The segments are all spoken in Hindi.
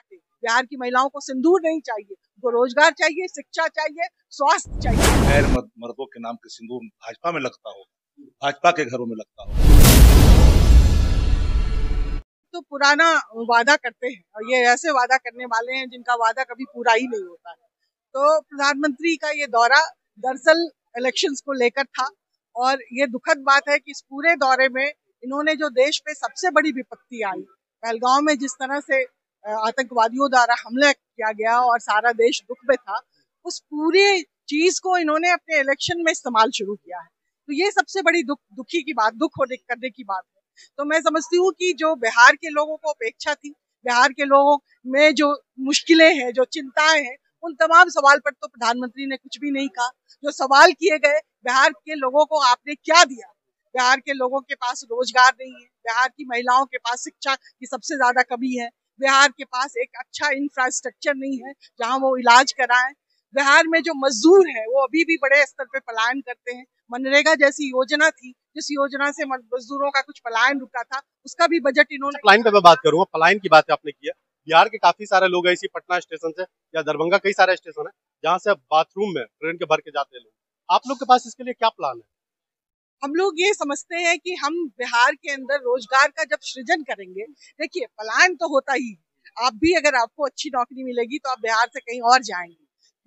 बांटे। बिहार की महिलाओं को सिंदूर नहीं चाहिए, उनको रोजगार चाहिए, शिक्षा चाहिए, स्वास्थ्य चाहिए। गैर मर्दों के नाम के सिंदूर भाजपा में लगता हो, भाजपा के घरों में लगता हो। तो पुराना वादा करते हैं और ये ऐसे वादा करने वाले हैं जिनका वादा कभी पूरा ही नहीं होता है। तो प्रधानमंत्री का ये दौरा दरअसल इलेक्शंस को लेकर था और ये दुखद बात है कि इस पूरे दौरे में इन्होंने जो देश पे सबसे बड़ी विपत्ति आई, पहलगांव में जिस तरह से आतंकवादियों द्वारा हमला किया गया और सारा देश दुख में था, उस पूरी चीज को इन्होंने अपने इलेक्शन में इस्तेमाल शुरू किया है। तो ये सबसे बड़ी दुखी की बात, दुख होने करने की बात है। तो मैं समझती हूँ कि जो बिहार के लोगों को अपेक्षा थी, बिहार के लोगों में जो मुश्किलें हैं, जो चिंताएं हैं, उन तमाम सवाल पर तो प्रधानमंत्री ने कुछ भी नहीं कहा। जो सवाल किए गए, बिहार के लोगों को आपने क्या दिया? बिहार के लोगों के पास रोजगार नहीं है, बिहार की महिलाओं के पास शिक्षा की सबसे ज्यादा कमी है, बिहार के पास एक अच्छा इंफ्रास्ट्रक्चर नहीं है जहां वो इलाज कराएं, बिहार में जो मजदूर है वो अभी भी बड़े स्तर पे पलायन करते हैं। मनरेगा जैसी योजना थी, जिस योजना से मजदूरों का कुछ पलायन रुका था, उसका भी बजट इन्होंने। पलायन पे मैं बात करूंगा, पलायन की बात आपने की है। बिहार के काफी सारे लोग ऐसी पटना स्टेशन से या दरभंगा कई सारे स्टेशन है जहाँ से बाथरूम में ट्रेन के भर के जाते हैं लोग। आप लोग के पास इसके लिए क्या प्लान है? हम लोग ये समझते हैं कि हम बिहार के अंदर रोजगार का जब सृजन करेंगे, देखिए पलायन तो होता ही, आप भी अगर आपको अच्छी नौकरी मिलेगी तो आप बिहार से कहीं और जाएंगे,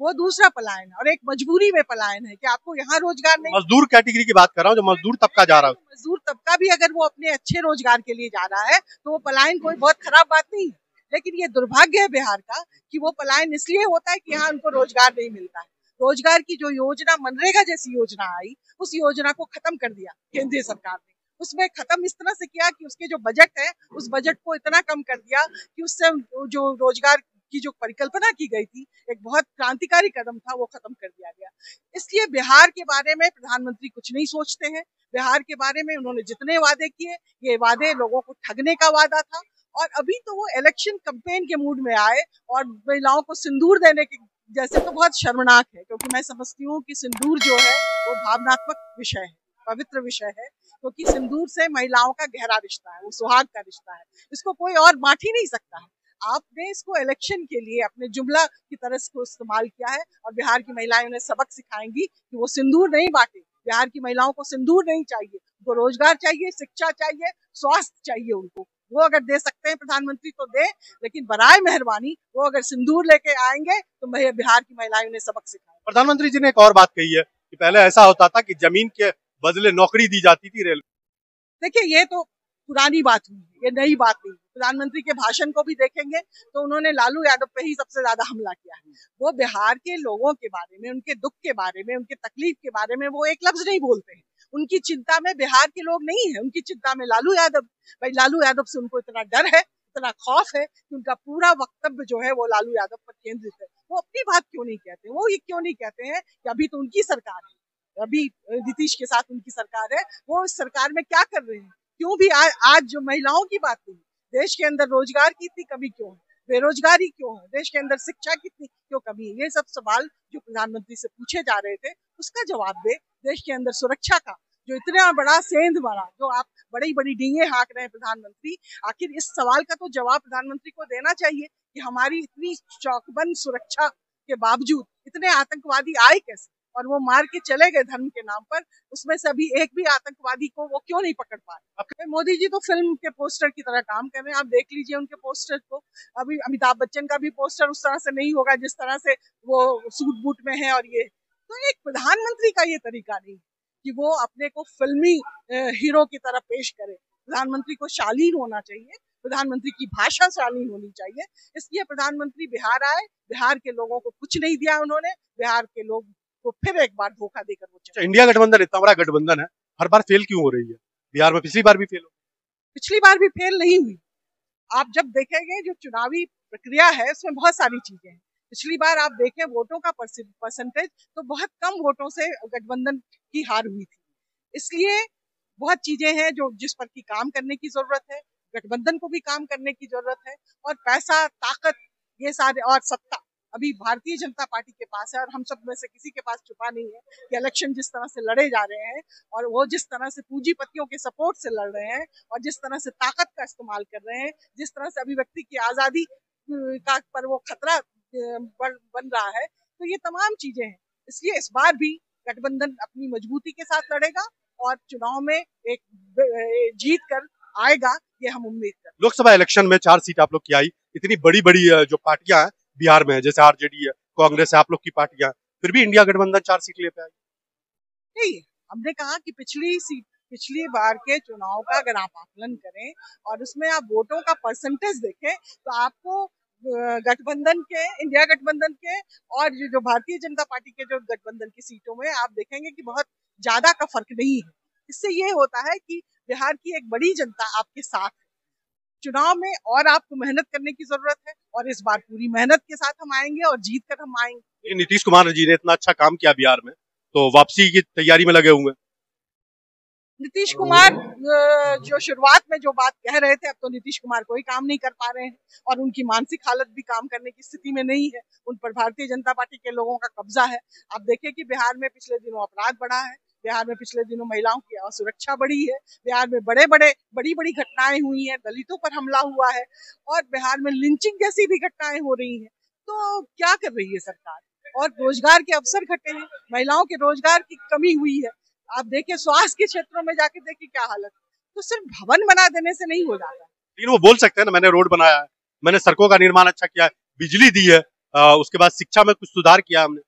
वो दूसरा पलायन है। और एक मजबूरी में पलायन है कि आपको यहाँ रोजगार नहीं। मजदूर कैटेगरी की बात कर रहा हूँ, जो मजदूर तबका जा रहा है। मजदूर तबका भी अगर वो अपने अच्छे रोजगार के लिए जा रहा है तो वो पलायन कोई बहुत खराब बात नहीं है। लेकिन ये दुर्भाग्य है बिहार का कि वो पलायन इसलिए होता है कि यहाँ उनको रोजगार नहीं मिलता है। रोजगार की जो योजना मनरेगा जैसी योजना आई, उस योजना को खत्म कर दिया केंद्रीय सरकार ने। उसमें खत्म इस तरह से किया कि उसके जो बजट है, उस बजट को इतना कम कर दिया कि उससे जो रोजगार की जो परिकल्पना की गई थी, एक बहुत क्रांतिकारी कदम था, वो खत्म कर दिया गया। इसलिए बिहार के बारे में प्रधानमंत्री कुछ नहीं सोचते हैं। बिहार के बारे में उन्होंने जितने वादे किए, ये वादे लोगों को ठगने का वादा था। और अभी तो वो इलेक्शन कैंपेन के मूड में आए और महिलाओं को सिंदूर देने के जैसे, तो बहुत शर्मनाक है। क्योंकि मैं समझती हूँ कि सिंदूर जो है वो भावनात्मक विषय है, पवित्र विषय है, क्योंकि सिंदूर से महिलाओं का गहरा रिश्ता है, वो सुहाग का रिश्ता है, इसको कोई और बांट ही नहीं सकता है। आपने इसको इलेक्शन के लिए अपने जुमला की तरह से इस्तेमाल किया है और बिहार की महिलाएं उन्हें सबक सिखाएंगी कि वो सिंदूर नहीं बांटे। बिहार की महिलाओं को सिंदूर नहीं चाहिए, उनको रोजगार चाहिए, शिक्षा चाहिए, स्वास्थ्य चाहिए। उनको वो अगर दे सकते हैं प्रधानमंत्री तो दे, लेकिन बराए मेहरबानी वो अगर सिंदूर लेके आएंगे तो बिहार की महिलाएं उन्हें सबक सिखाएंगे। प्रधानमंत्री जी ने एक और बात कही है कि पहले ऐसा होता था कि जमीन के बदले नौकरी दी जाती थी रेलवे। देखिए, ये तो पुरानी बात हुई, ये नई बात नहीं। प्रधानमंत्री के भाषण को भी देखेंगे तो उन्होंने लालू यादव पे ही सबसे ज्यादा हमला किया है। वो बिहार के लोगों के बारे में, उनके दुख के बारे में, उनके तकलीफ के बारे में वो एक लफ्ज नहीं बोलते हैं। उनकी चिंता में बिहार के लोग नहीं है, उनकी चिंता में लालू यादव। भाई लालू यादव से उनको इतना डर है, इतना खौफ है कि उनका पूरा वक्तव्य जो है वो लालू यादव पर केंद्रित है। वो अपनी बात क्यों नहीं कहते? वो ये क्यों नहीं कहते हैं कि अभी तो उनकी सरकार है, अभी नीतीश के साथ उनकी सरकार है, वो इस सरकार में क्या कर रहे हैं? क्यों भी आज जो महिलाओं की बात हुई, देश के अंदर रोजगार की इतनी कमी क्यों है, बेरोजगारी क्यों है, देश के अंदर शिक्षा की इतनी क्यों कमी है, ये सब सवाल जो प्रधानमंत्री से पूछे जा रहे थे उसका जवाब दे। देश के अंदर सुरक्षा का जो इतना बड़ा सेंध मारा, जो आप बड़ी बड़ी डींगे हाँक रहे हैं प्रधानमंत्री, आखिर इस सवाल का तो जवाब प्रधानमंत्री को देना चाहिए कि हमारी इतनी चौकबंद सुरक्षा के बावजूद इतने आतंकवादी आए कैसे और वो मार के चले गए धर्म के नाम पर। उसमें से अभी एक भी आतंकवादी को वो क्यों नहीं पकड़ पाए? मोदी जी तो फिल्म के पोस्टर की तरह काम कर रहे हैं, आप देख लीजिए उनके पोस्टर को। अभी अमिताभ बच्चन का भी पोस्टर उस तरह से नहीं होगा जिस तरह से वो सूट बूट में है। और ये तो एक प्रधानमंत्री का ये तरीका नहीं कि वो अपने को फिल्मी हीरो की तरह पेश करे। प्रधानमंत्री को शालीन होना चाहिए, प्रधानमंत्री की भाषा शालीन होनी चाहिए। इसलिए प्रधानमंत्री बिहार आए, बिहार के लोगों को कुछ नहीं दिया उन्होंने, बिहार के लोग को फिर एक बार धोखा देकर वो चले। इंडिया गठबंधन इतना बड़ा गठबंधन है, हर बार फेल क्यों हो रही है? बिहार में पिछली बार भी फेल हो, पिछली बार भी फेल नहीं हुई। आप जब देखेंगे जो चुनावी प्रक्रिया है उसमें बहुत सारी चीजें हैं। पिछली बार आप देखें वोटों का परसेंटेज तो बहुत कम वोटों से गठबंधन की हार हुई थी। इसलिए बहुत चीजें हैं जो जिस पर की काम करने की जरूरत है, गठबंधन को भी काम करने की जरूरत है। और पैसा, ताकत, ये सारे, और सत्ता अभी भारतीय जनता पार्टी के पास है और हम सब में से किसी के पास छुपा नहीं है कि इलेक्शन जिस तरह से लड़े जा रहे हैं और वो जिस तरह से पूंजीपतियों के सपोर्ट से लड़ रहे हैं और जिस तरह से ताकत का इस्तेमाल कर रहे हैं, जिस तरह से अभिव्यक्ति की आजादी पर वो खतरा बन रहा है। तो ये तमाम चीजें हैं, इसलिए इस बार भी गठबंधन अपनी मजबूती के साथ लड़ेगा और चुनाव में एक जीत कर आएगा, ये हम उम्मीद करते हैं। लोकसभा इलेक्शन में 4 सीट आप लोग की आई, इतनी बड़ी बड़ी जो पार्टियां हैं बिहार में, जैसे आरजेडी है, कांग्रेस है, आप लोग की पार्टियां, फिर भी इंडिया गठबंधन 4 सीट ले पे आई। नहीं, हमने कहा कि पिछली बार के चुनाव का अगर आप आकलन करें और उसमें आप वोटों का परसेंटेज देखें तो आपको गठबंधन के, इंडिया गठबंधन के और जो भारतीय जनता पार्टी के जो गठबंधन की सीटों में आप देखेंगे कि बहुत ज्यादा का फर्क नहीं है। इससे ये होता है कि बिहार की एक बड़ी जनता आपके साथ है। चुनाव में और आपको मेहनत करने की जरूरत है और इस बार पूरी मेहनत के साथ हम आएंगे और जीत कर हम आएंगे। नीतीश कुमार जी ने इतना अच्छा काम किया बिहार में, तो वापसी की तैयारी में लगे हुए हैं। नीतीश कुमार जो शुरुआत में जो बात कह रहे थे, अब तो नीतीश कुमार कोई काम नहीं कर पा रहे हैं और उनकी मानसिक हालत भी काम करने की स्थिति में नहीं है। उन पर भारतीय जनता पार्टी के लोगों का कब्जा है। आप देखिए कि बिहार में पिछले दिनों अपराध बढ़ा है, बिहार में पिछले दिनों महिलाओं की असुरक्षा बढ़ी है, बिहार में बड़ी बड़ी घटनाएं हुई हैं, दलितों पर हमला हुआ है और बिहार में लिंचिंग जैसी भी घटनाएं हो रही हैं। तो क्या कर रही है सरकार? और रोजगार के अवसर घटे हैं, महिलाओं के रोजगार की कमी हुई है। आप देखिए स्वास्थ्य के क्षेत्रों में जाके देखिए क्या हालत। तो सिर्फ भवन बना देने से नहीं हो जाता। लेकिन वो बोल सकते हैं ना, मैंने रोड बनाया है, मैंने सड़कों का निर्माण अच्छा किया है, बिजली दी है, उसके बाद शिक्षा में कुछ सुधार किया हमने।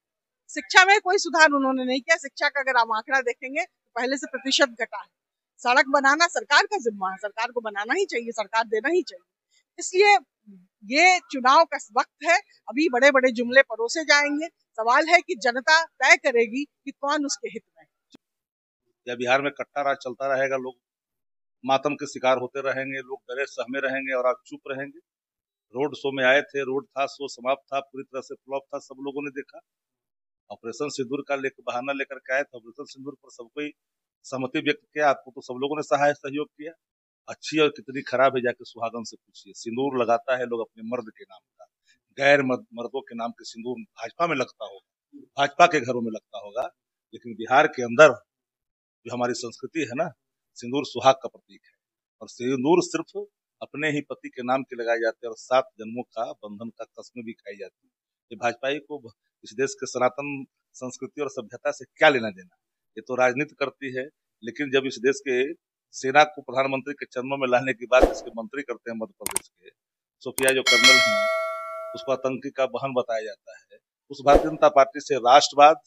शिक्षा में कोई सुधार उन्होंने नहीं किया। शिक्षा का अगर आप आंकड़ा देखेंगे तो पहले से प्रतिशत घटा है। सड़क बनाना सरकार का जिम्मा है, सरकार को बनाना ही चाहिए, सरकार देना ही चाहिए। इसलिए ये चुनाव का वक्त है, अभी बड़े बड़े जुमले परोसे जाएंगे। सवाल है कि जनता तय करेगी कि कौन उसके हित में। या बिहार में कट्टा राज चलता रहेगा, लोग मातम के शिकार होते रहेंगे, लोग डरे सहमे रहेंगे और आप चुप रहेंगे। रोड शो में आए थे, रोड था, शो समाप्त था, पूरी तरह से फ्लॉप था, सब लोगों ने देखा। ऑपरेशन सिंदूर का बहाना लेकर के आए थे, ऑपरेशन सिंदूर पर सबको ही सहमति व्यक्त किया, आपको तो सब लोगों ने सहाय सहयोग किया। अच्छी और कितनी खराब है जाके सुहागन से पूछिए। सिंदूर लगाता है लोग अपने मर्द के नाम का, गैर मर्दों के नाम के सिंदूर भाजपा में लगता होगा, भाजपा के घरों में लगता होगा, लेकिन बिहार के अंदर जो हमारी संस्कृति है ना, सिंदूर सुहाग का प्रतीक है और सिंदूर सिर्फ अपने ही पति के नाम के लगाए जाते हैं और 7 जन्मों का बंधन का कसमें भी खाई जाती है। ये भाजपाई को इस देश के सनातन संस्कृति और सभ्यता से क्या लेना देना? ये तो राजनीति करती है, लेकिन जब इस देश के सेना को प्रधानमंत्री के चरणों में लाने की बात इसके मंत्री करते हैं मध्य प्रदेश के, सोफिया जो कर्नल हैं, उसको आतंकी का बहन बताया जाता है। उस भारतीय जनता पार्टी से राष्ट्रवाद,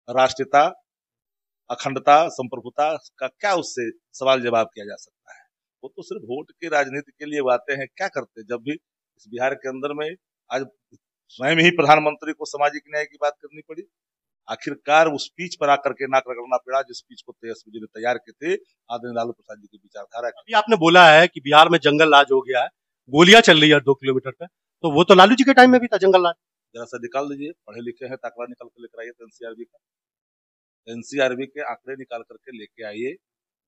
राष्ट्रीयता, अखंडता, संप्रभुता का क्या उससे सवाल जवाब किया जा सकता है? वो तो सिर्फ वोट की राजनीति के लिए आते हैं। क्या करते? जब भी इस बिहार के अंदर में आज स्वयं ही प्रधानमंत्री को सामाजिक न्याय की बात करनी पड़ी, आखिरकार उस स्पीच पर आकर के नाक रगड़ना पड़ा जिस स्पीच को तेजस्वी जी ने तैयार किए थे, आदरणीय लालू प्रसाद जी की विचारधारा। अभी आपने बोला है कि बिहार में जंगल राज हो गया है, गोलियां चल रही है 2 किलोमीटर पे, तो वो तो लालू जी के टाइम में भी था जंगल राज। जरा सा निकाल दीजिए, पढ़े लिखे हैं, ताकड़ा निकाल कर लेकर आइए एनसीआरबी के आंकड़े निकाल करके लेके आइए।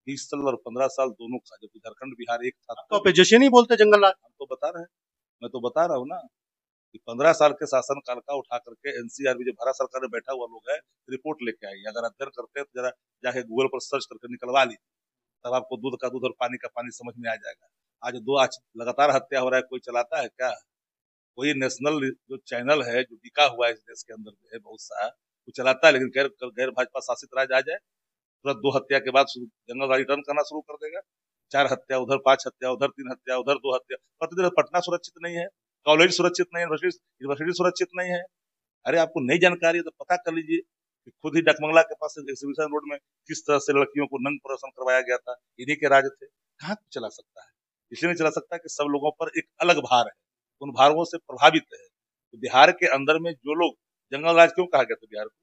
20 साल और 15 साल दोनों का, जब झारखंड बिहार एक था। तो आप जैसे नहीं बोलते जंगल राज। हम तो बता रहे हैं, मैं तो बता रहा हूँ ना कि 15 साल के शासन काल का उठा करके एनसीआरबी जो भारत सरकार में बैठा हुआ लोग है, रिपोर्ट लेके आइए। अगर अध्ययन करते हैं तो जरा जाके गूगल पर सर्च करके निकलवा लीजिए, तब आपको दूध का दूध और पानी का पानी समझ में आ जाएगा। आज लगातार हत्या हो रहा है, कोई चलाता है क्या? कोई नेशनल जो चैनल है जो बिका हुआ है इस देश के अंदर में है बहुत सा, वो चलाता है, लेकिन गैर भाजपा शासित राज्य आ जाए तुरंत 2 हत्या के बाद जंगल राज रिटर्न करना शुरू कर देगा। 4 हत्या उधर, 5 हत्या उधर, 3 हत्या उधर, 2 हत्या प्रतिदिन। पटना सुरक्षित नहीं है, कॉलेज सुरक्षित नहीं है, यूनिवर्सिटी सुरक्षित नहीं है। अरे आपको नई जानकारी है तो पता कर लीजिए कि खुद ही डकमंगला के पास एक्सिबिशन रोड में किस तरह से लड़कियों को नंग प्रदर्शन करवाया गया था, इन्हीं के राज थे। कहाँ चला सकता है? इसलिए नहीं चला सकता कि सब लोगों पर एक अलग भार है, उन भारों से प्रभावित है। तो बिहार के अंदर में जो लोग, जंगल राज क्यों कहा गया था बिहार को?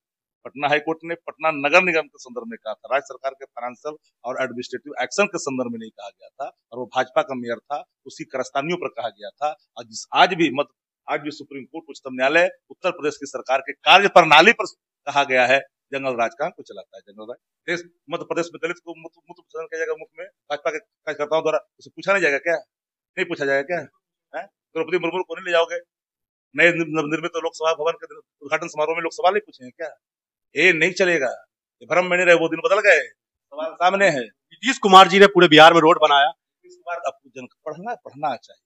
पटना हाईकोर्ट ने पटना नगर निगम के संदर्भ में कहा था, राज्य सरकार के फाइनेंशियल और एडमिनिस्ट्रेटिव एक्शन के संदर्भ में नहीं कहा गया था, और वो भाजपा का मेयर था, उसकी कारस्तानियों पर कहा गया था। और आज भी सुप्रीम कोर्ट, उच्चतम न्यायालय, उत्तर प्रदेश की सरकार के कार्य प्रणाली पर कहा गया है जंगल राज कहाँ को चलाता है जंगल राज? देश मध्य प्रदेश में दलित को मुक्त प्रदर्शन किया जाएगा, मुफ्त में भाजपा के कार्यकर्ताओं द्वारा, उसे पूछा नहीं जाएगा क्या? नहीं पूछा जाएगा क्या? द्रौपदी मुर्मू को नहीं ले जाओगे? नए नवनिर्मित लोकसभा भवन के उद्घाटन समारोह में लोग सवाल नहीं पूछेंगे क्या? ये नहीं चलेगा, ये भ्रम में नहीं रहे, वो दिन बदल गए, सवाल सामने है। नीतीश कुमार जी ने पूरे बिहार में रोड बनाया। नीतीश कुमार आपको पढ़ना चाहिए,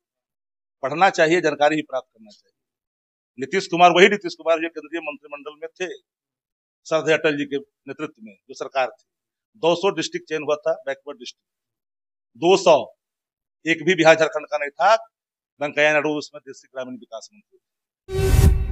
पढ़ना चाहिए, जानकारी ही प्राप्त करना चाहिए। नीतीश कुमार वही नीतीश कुमार जो केंद्रीय मंत्रिमंडल में थे श्रद्धेय अटल जी के नेतृत्व में जो सरकार थी। 200 डिस्ट्रिक्ट चयन हुआ था, बैकवर्ड डिस्ट्रिक्ट 200, एक भी बिहार झारखंड का नहीं था। वेंकैया नायडू उसमें देश के ग्रामीण विकास मंत्री।